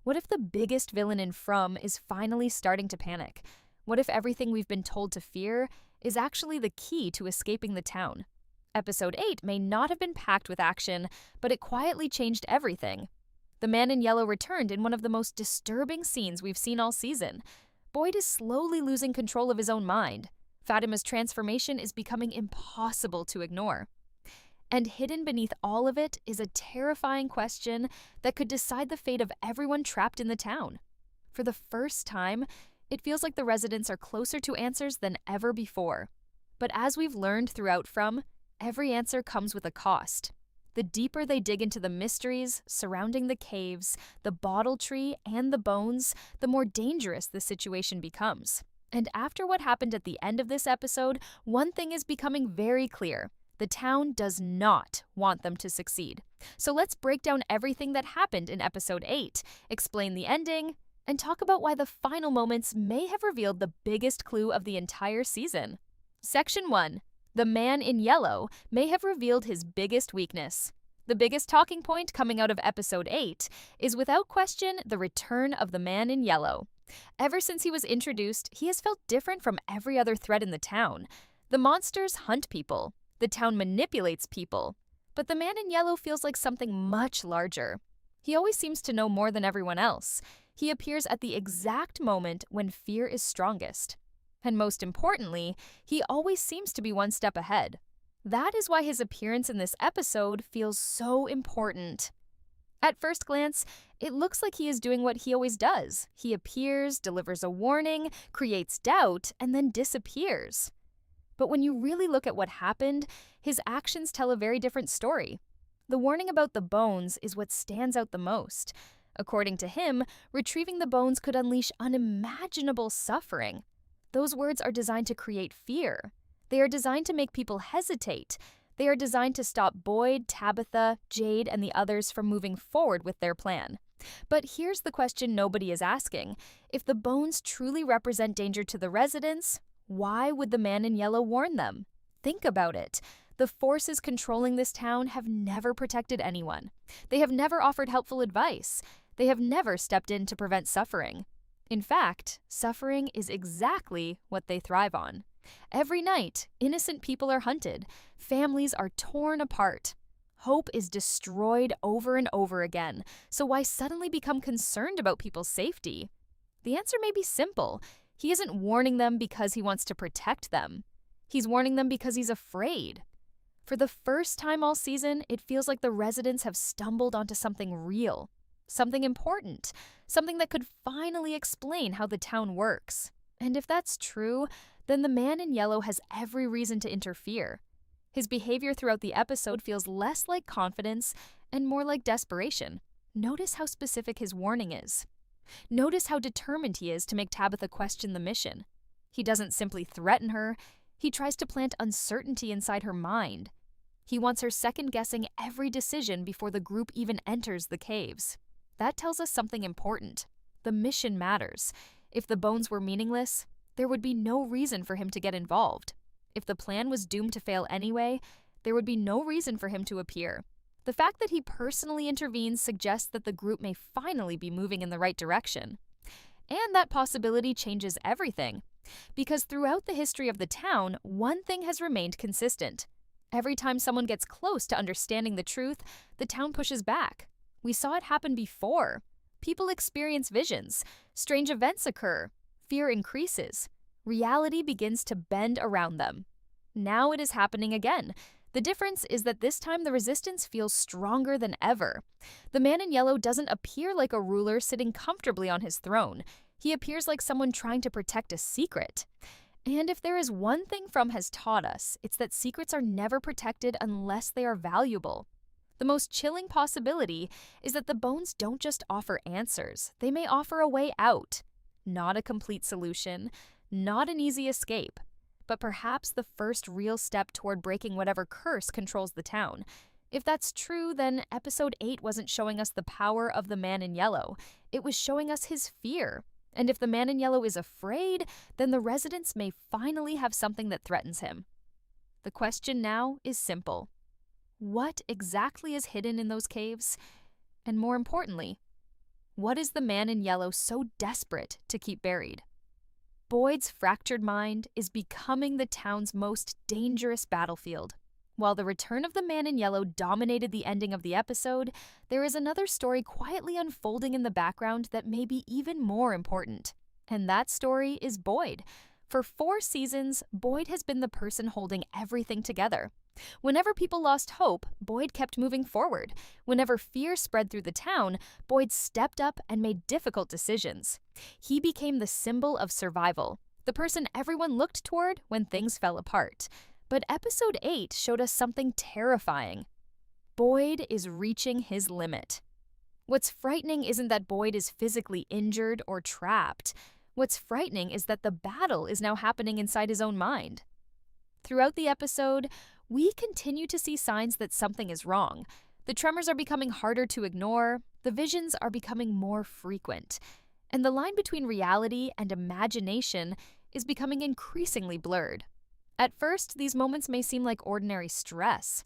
What if the biggest villain in From is finally starting to panic? What if everything we've been told to fear is actually the key to escaping the town? Episode 8 may not have been packed with action, but it quietly changed everything. The Man in Yellow returned in one of the most disturbing scenes we've seen all season. Boyd is slowly losing control of his own mind. Fatima's transformation is becoming impossible to ignore. And hidden beneath all of it is a terrifying question that could decide the fate of everyone trapped in the town. For the first time, it feels like the residents are closer to answers than ever before. But as we've learned throughout From, every answer comes with a cost. The deeper they dig into the mysteries surrounding the caves, the bottle tree, and the bones, the more dangerous the situation becomes. And after what happened at the end of this episode, one thing is becoming very clear. The town does not want them to succeed. So let's break down everything that happened in episode 8, explain the ending, and talk about why the final moments may have revealed the biggest clue of the entire season. Section 1. The Man in Yellow may have revealed his biggest weakness. The biggest talking point coming out of episode 8 is without question the return of the Man in Yellow. Ever since he was introduced, he has felt different from every other threat in the town. The monsters hunt people. The town manipulates people. But the Man in Yellow feels like something much larger. He always seems to know more than everyone else. He appears at the exact moment when fear is strongest. And most importantly, he always seems to be one step ahead. That is why his appearance in this episode feels so important. At first glance, it looks like he is doing what he always does. He appears, delivers a warning, creates doubt, and then disappears. But when you really look at what happened, his actions tell a very different story. The warning about the bones is what stands out the most. According to him, retrieving the bones could unleash unimaginable suffering. Those words are designed to create fear. They are designed to make people hesitate. They are designed to stop Boyd, Tabitha, Jade, and the others from moving forward with their plan. But here's the question nobody is asking. If the bones truly represent danger to the residents, why would the Man in Yellow warn them? Think about it. The forces controlling this town have never protected anyone. They have never offered helpful advice. They have never stepped in to prevent suffering. In fact, suffering is exactly what they thrive on. Every night, innocent people are hunted. Families are torn apart. Hope is destroyed over and over again. So why suddenly become concerned about people's safety? The answer may be simple. He isn't warning them because he wants to protect them. He's warning them because he's afraid. For the first time all season, it feels like the residents have stumbled onto something real, something important, something that could finally explain how the town works. And if that's true, then the Man in Yellow has every reason to interfere. His behavior throughout the episode feels less like confidence and more like desperation. Notice how specific his warning is. Notice how determined he is to make Tabitha question the mission. He doesn't simply threaten her, he tries to plant uncertainty inside her mind. He wants her second-guessing every decision before the group even enters the caves. That tells us something important. The mission matters. If the bones were meaningless, there would be no reason for him to get involved. If the plan was doomed to fail anyway, there would be no reason for him to appear. The fact that he personally intervenes suggests that the group may finally be moving in the right direction. And that possibility changes everything. Because throughout the history of the town, one thing has remained consistent. Every time someone gets close to understanding the truth, the town pushes back. We saw it happen before. People experience visions. Strange events occur. Fear increases. Reality begins to bend around them. Now it is happening again. The difference is that this time the resistance feels stronger than ever. The Man in Yellow doesn't appear like a ruler sitting comfortably on his throne. He appears like someone trying to protect a secret. And if there is one thing From has taught us, it's that secrets are never protected unless they are valuable. The most chilling possibility is that the bones don't just offer answers, they may offer a way out. Not a complete solution, not an easy escape, but perhaps the first real step toward breaking whatever curse controls the town. If that's true, then episode 8 wasn't showing us the power of the Man in Yellow. It was showing us his fear. And if the Man in Yellow is afraid, then the residents may finally have something that threatens him. The question now is simple. What exactly is hidden in those caves? And more importantly, What is the man in yellow so desperate to keep buried? Boyd's fractured mind is becoming the town's most dangerous battlefield. While the return of the man in yellow dominated the ending of the episode, there is another story quietly unfolding in the background that may be even more important. And that story is Boyd. For 4 seasons, Boyd has been the person holding everything together. Whenever people lost hope, Boyd kept moving forward. Whenever fear spread through the town, Boyd stepped up and made difficult decisions. He became the symbol of survival, the person everyone looked toward when things fell apart. But episode 8 showed us something terrifying. Boyd is reaching his limit. What's frightening isn't that Boyd is physically injured or trapped. What's frightening is that the battle is now happening inside his own mind. Throughout the episode, we continue to see signs that something is wrong. The tremors are becoming harder to ignore, the visions are becoming more frequent, and the line between reality and imagination is becoming increasingly blurred. At first, these moments may seem like ordinary stress.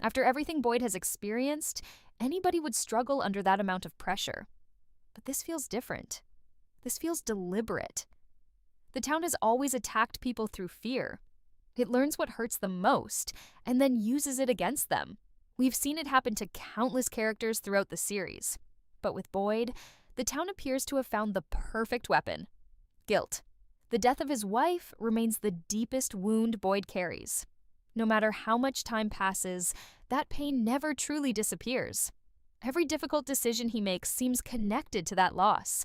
After everything Boyd has experienced, anybody would struggle under that amount of pressure. But this feels different. This feels deliberate. The town has always attacked people through fear. It learns what hurts them most, and then uses it against them. We've seen it happen to countless characters throughout the series. But with Boyd, the town appears to have found the perfect weapon: guilt. The death of his wife remains the deepest wound Boyd carries. No matter how much time passes, that pain never truly disappears. Every difficult decision he makes seems connected to that loss.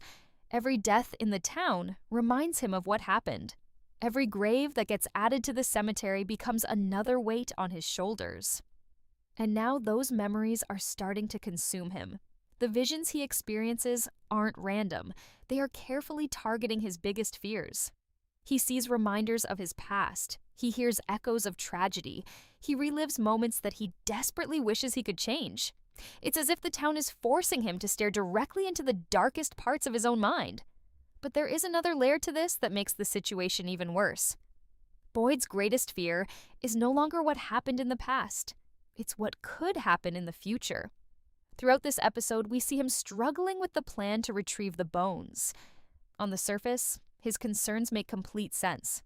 Every death in the town reminds him of what happened. Every grave that gets added to the cemetery becomes another weight on his shoulders. And now those memories are starting to consume him. The visions he experiences aren't random. They are carefully targeting his biggest fears. He sees reminders of his past. He hears echoes of tragedy. He relives moments that he desperately wishes he could change. It's as if the town is forcing him to stare directly into the darkest parts of his own mind. But there is another layer to this that makes the situation even worse. Boyd's greatest fear is no longer what happened in the past. It's what could happen in the future. Throughout this episode, we see him struggling with the plan to retrieve the bones. On the surface, his concerns make complete sense.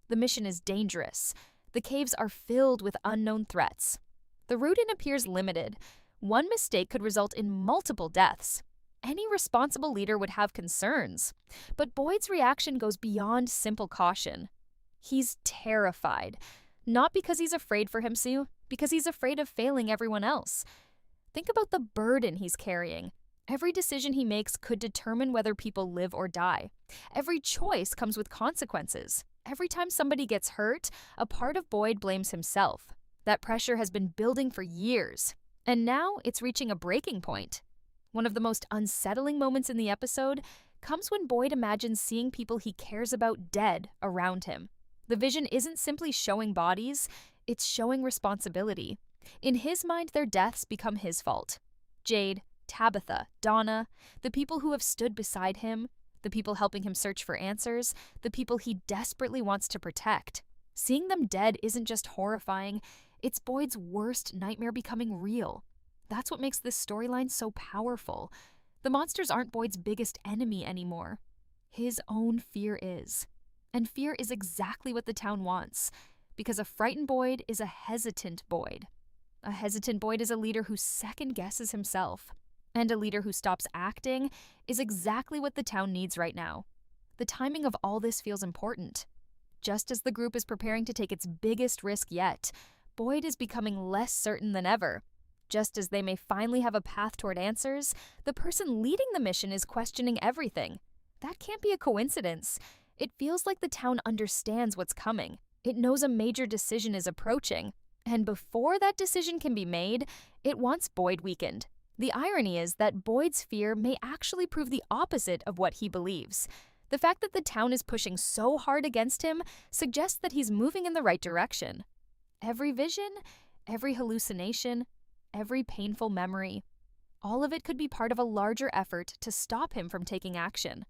The mission is dangerous. The caves are filled with unknown threats. The route in appears limited. One mistake could result in multiple deaths. Any responsible leader would have concerns. But Boyd's reaction goes beyond simple caution. He's terrified. Not because he's afraid for Himsu, because he's afraid of failing everyone else. Think about the burden he's carrying. Every decision he makes could determine whether people live or die. Every choice comes with consequences. Every time somebody gets hurt, a part of Boyd blames himself. That pressure has been building for years, and now it's reaching a breaking point. One of the most unsettling moments in the episode comes when Boyd imagines seeing people he cares about dead around him. The vision isn't simply showing bodies, it's showing responsibility. In his mind, their deaths become his fault. Jade, Tabitha, Donna, the people who have stood beside him, the people helping him search for answers, the people he desperately wants to protect. Seeing them dead isn't just horrifying, it's Boyd's worst nightmare becoming real. That's what makes this storyline so powerful. The monsters aren't Boyd's biggest enemy anymore. His own fear is. And fear is exactly what the town wants, because a frightened Boyd is a hesitant Boyd. A hesitant Boyd is a leader who second-guesses himself. And a leader who stops acting is exactly what the town needs right now. The timing of all this feels important. Just as the group is preparing to take its biggest risk yet, Boyd is becoming less certain than ever. Just as they may finally have a path toward answers, the person leading the mission is questioning everything. That can't be a coincidence. It feels like the town understands what's coming. It knows a major decision is approaching. And before that decision can be made, it wants Boyd weakened. The irony is that Boyd's fear may actually prove the opposite of what he believes. The fact that the town is pushing so hard against him suggests that he's moving in the right direction. Every vision, every hallucination, every painful memory, all of it could be part of a larger effort to stop him from taking action.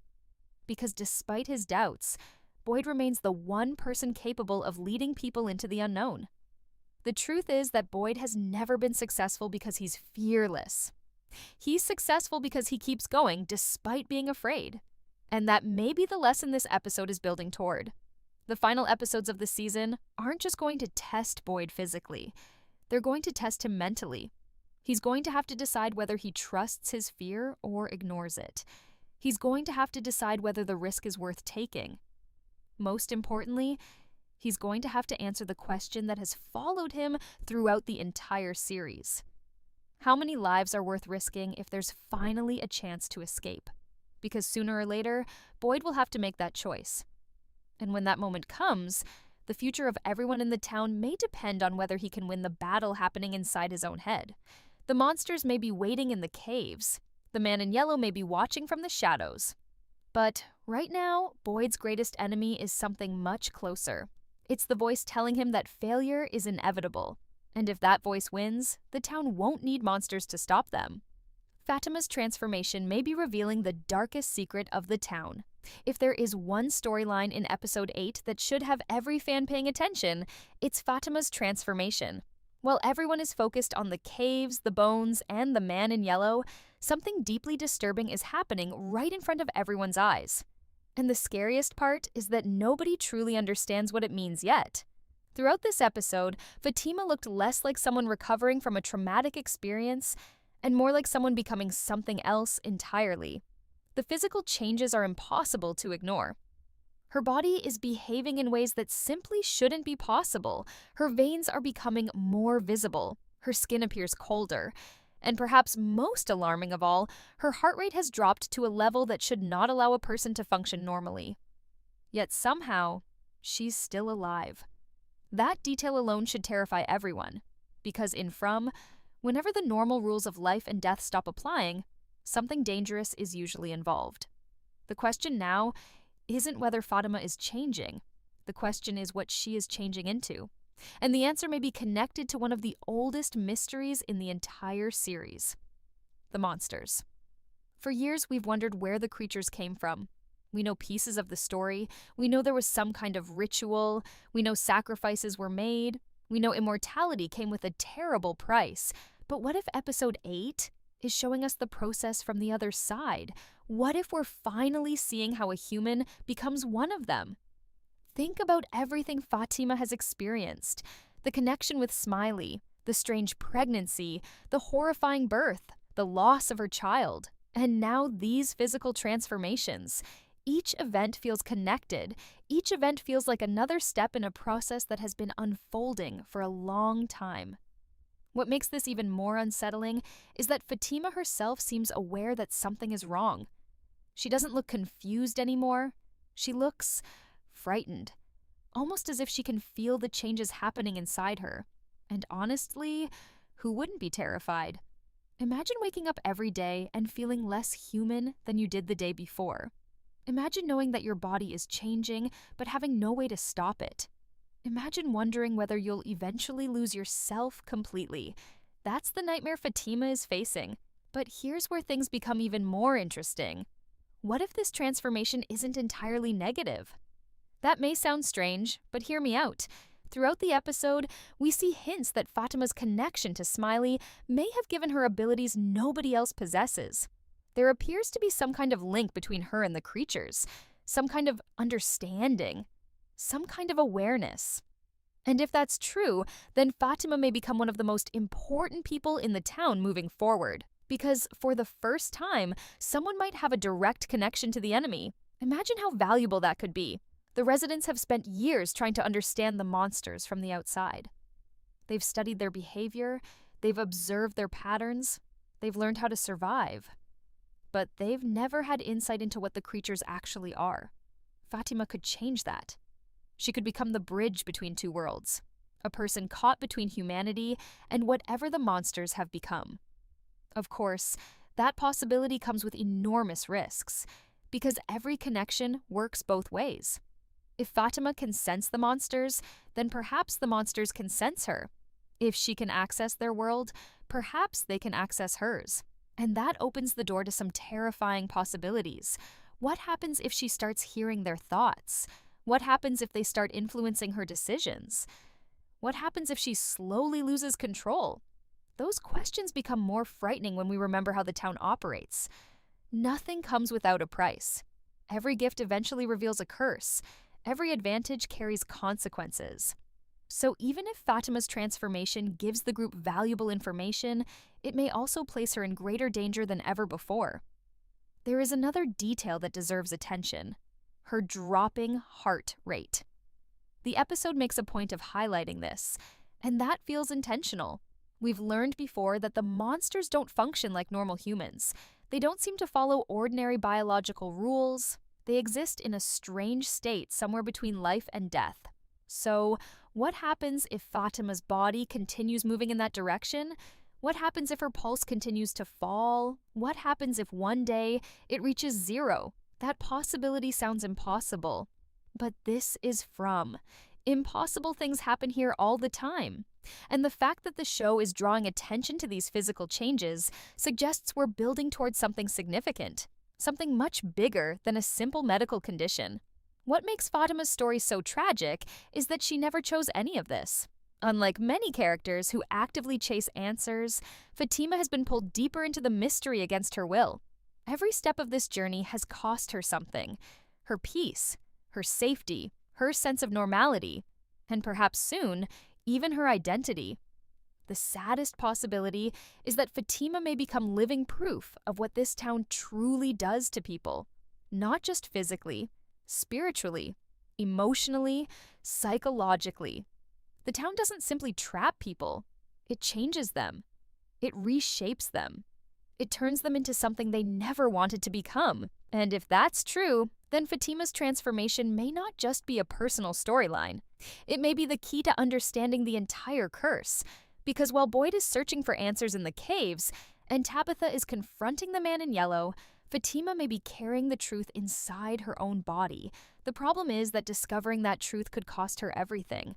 Because despite his doubts, Boyd remains the one person capable of leading people into the unknown. The truth is that Boyd has never been successful because he's fearless. He's successful because he keeps going despite being afraid. And that may be the lesson this episode is building toward. The final episodes of the season aren't just going to test Boyd physically, they're going to test him mentally. He's going to have to decide whether he trusts his fear or ignores it. He's going to have to decide whether the risk is worth taking. Most importantly, he's going to have to answer the question that has followed him throughout the entire series. How many lives are worth risking if there's finally a chance to escape? Because sooner or later, Boyd will have to make that choice. And when that moment comes, the future of everyone in the town may depend on whether he can win the battle happening inside his own head. The monsters may be waiting in the caves. The man in yellow may be watching from the shadows. But right now, Boyd's greatest enemy is something much closer. It's the voice telling him that failure is inevitable. And if that voice wins, the town won't need monsters to stop them. Fatima's transformation may be revealing the darkest secret of the town. If there is one storyline in episode 8 that should have every fan paying attention, it's Fatima's transformation. While everyone is focused on the caves, the bones, and the man in yellow, something deeply disturbing is happening right in front of everyone's eyes. And the scariest part is that nobody truly understands what it means yet. Throughout this episode, Fatima looked less like someone recovering from a traumatic experience and more like someone becoming something else entirely. The physical changes are impossible to ignore. Her body is behaving in ways that simply shouldn't be possible. Her veins are becoming more visible. Her skin appears colder. And perhaps most alarming of all, her heart rate has dropped to a level that should not allow a person to function normally. Yet somehow, she's still alive. That detail alone should terrify everyone, because in From, whenever the normal rules of life and death stop applying, something dangerous is usually involved. The question now isn't whether Fatima is changing. The question is what she is changing into. And the answer may be connected to one of the oldest mysteries in the entire series: the monsters. For years, we've wondered where the creatures came from. We know pieces of the story. We know there was some kind of ritual. We know sacrifices were made. We know immortality came with a terrible price. But what if episode 8 is showing us the process from the other side? What if we're finally seeing how a human becomes one of them? Think about everything Fatima has experienced: the connection with Smiley, the strange pregnancy, the horrifying birth, the loss of her child, and now these physical transformations. Each event feels connected. Each event feels like another step in a process that has been unfolding for a long time. What makes this even more unsettling is that Fatima herself seems aware that something is wrong. She doesn't look confused anymore. She looks frightened, almost as if she can feel the changes happening inside her. And honestly, who wouldn't be terrified? Imagine waking up every day and feeling less human than you did the day before. Imagine knowing that your body is changing, but having no way to stop it. Imagine wondering whether you'll eventually lose yourself completely. That's the nightmare Fatima is facing. But here's where things become even more interesting. What if this transformation isn't entirely negative? That may sound strange, but hear me out. Throughout the episode, we see hints that Fatima's connection to Smiley may have given her abilities nobody else possesses. There appears to be some kind of link between her and the creatures, some kind of understanding, some kind of awareness. And if that's true, then Fatima may become one of the most important people in the town moving forward. Because for the first time, someone might have a direct connection to the enemy. Imagine how valuable that could be. The residents have spent years trying to understand the monsters from the outside. They've studied their behavior, they've observed their patterns, they've learned how to survive. But they've never had insight into what the creatures actually are. Fatima could change that. She could become the bridge between two worlds, a person caught between humanity and whatever the monsters have become. Of course, that possibility comes with enormous risks, because every connection works both ways. If Fatima can sense the monsters, then perhaps the monsters can sense her. If she can access their world, perhaps they can access hers. And that opens the door to some terrifying possibilities. What happens if she starts hearing their thoughts? What happens if they start influencing her decisions? What happens if she slowly loses control? those questions become more frightening when we remember how the town operates. Nothing comes without a price. Every gift eventually reveals a curse. Every advantage carries consequences. So even if Fatima's transformation gives the group valuable information, it may also place her in greater danger than ever before. There is another detail that deserves attention: her dropping heart rate. The episode makes a point of highlighting this, and that feels intentional. We've learned before that the monsters don't function like normal humans. They don't seem to follow ordinary biological rules. They exist in a strange state somewhere between life and death. So, what happens if Fatima's body continues moving in that direction? What happens if her pulse continues to fall? What happens if one day it reaches zero? That possibility sounds impossible. But this is From. Impossible things happen here all the time. And the fact that the show is drawing attention to these physical changes suggests we're building towards something significant, something much bigger than a simple medical condition. What makes Fatima's story so tragic is that she never chose any of this. Unlike many characters who actively chase answers, Fatima has been pulled deeper into the mystery against her will. Every step of this journey has cost her something: her peace, her safety, her sense of normality, and perhaps soon, even her identity. The saddest possibility is that Fatima may become living proof of what this town truly does to people, not just physically, spiritually, emotionally, psychologically. The town doesn't simply trap people, it changes them. It reshapes them. It turns them into something they never wanted to become. And if that's true, then Fatima's transformation may not just be a personal storyline. It may be the key to understanding the entire curse. Because while Boyd is searching for answers in the caves, and Tabitha is confronting the man in yellow, Fatima may be carrying the truth inside her own body. The problem is that discovering that truth could cost her everything.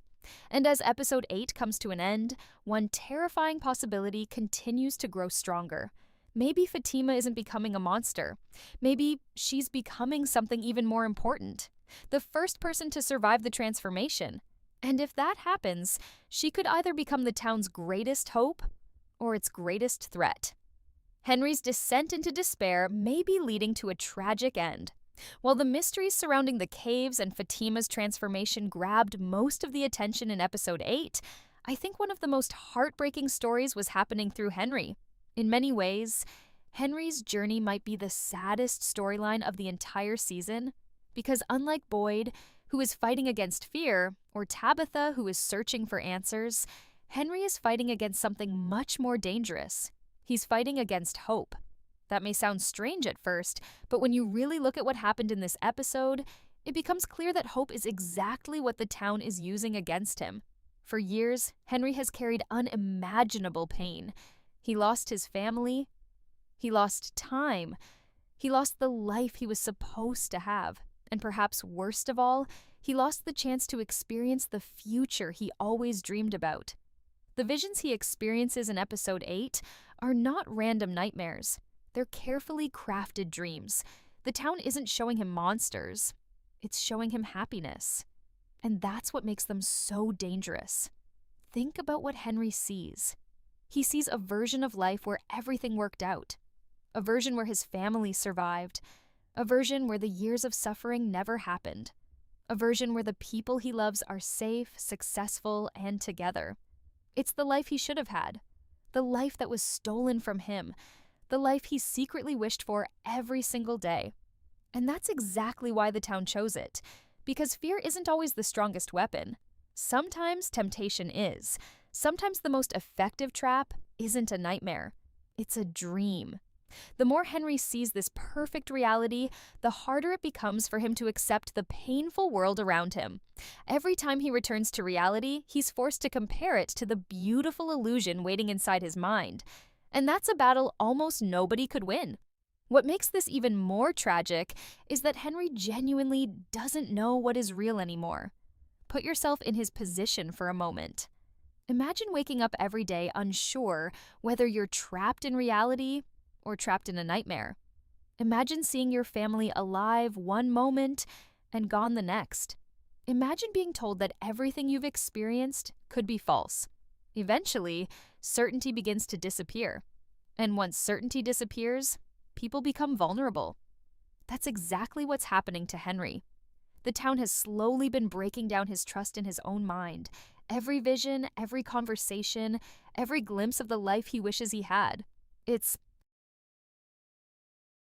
And as episode 8 comes to an end, one terrifying possibility continues to grow stronger. Maybe Fatima isn't becoming a monster. Maybe she's becoming something even more important: the first person to survive the transformation. And if that happens, she could either become the town's greatest hope or its greatest threat. Henry's descent into despair may be leading to a tragic end. While the mysteries surrounding the caves and Fatima's transformation grabbed most of the attention in episode 8, I think one of the most heartbreaking stories was happening through Henry. In many ways, Henry's journey might be the saddest storyline of the entire season, because unlike Boyd, who is fighting against fear, or Tabitha, who is searching for answers, Henry is fighting against something much more dangerous. He's fighting against hope. That may sound strange at first, but when you really look at what happened in this episode, it becomes clear that hope is exactly what the town is using against him. For years, Henry has carried unimaginable pain. He lost his family. He lost time. He lost the life he was supposed to have. And perhaps worst of all, he lost the chance to experience the future he always dreamed about. The visions he experiences in episode 8 are not random nightmares. They're carefully crafted dreams. The town isn't showing him monsters. It's showing him happiness. And that's what makes them so dangerous. Think about what Henry sees. He sees a version of life where everything worked out. A version where his family survived. A version where the years of suffering never happened. A version where the people he loves are safe, successful, and together. It's the life he should have had. The life that was stolen from him. The life he secretly wished for every single day. And that's exactly why the town chose it. Because fear isn't always the strongest weapon. Sometimes temptation is. Sometimes the most effective trap isn't a nightmare. It's a dream. The more Henry sees this perfect reality, the harder it becomes for him to accept the painful world around him. Every time he returns to reality, he's forced to compare it to the beautiful illusion waiting inside his mind. And that's a battle almost nobody could win. What makes this even more tragic is that Henry genuinely doesn't know what is real anymore. Put yourself in his position for a moment. Imagine waking up every day unsure whether you're trapped in reality or trapped in a nightmare. Imagine seeing your family alive one moment and gone the next. Imagine being told that everything you've experienced could be false. Eventually, certainty begins to disappear. And once certainty disappears, people become vulnerable. That's exactly what's happening to Henry. The town has slowly been breaking down his trust in his own mind. Every vision, every conversation, every glimpse of the life he wishes he had. It's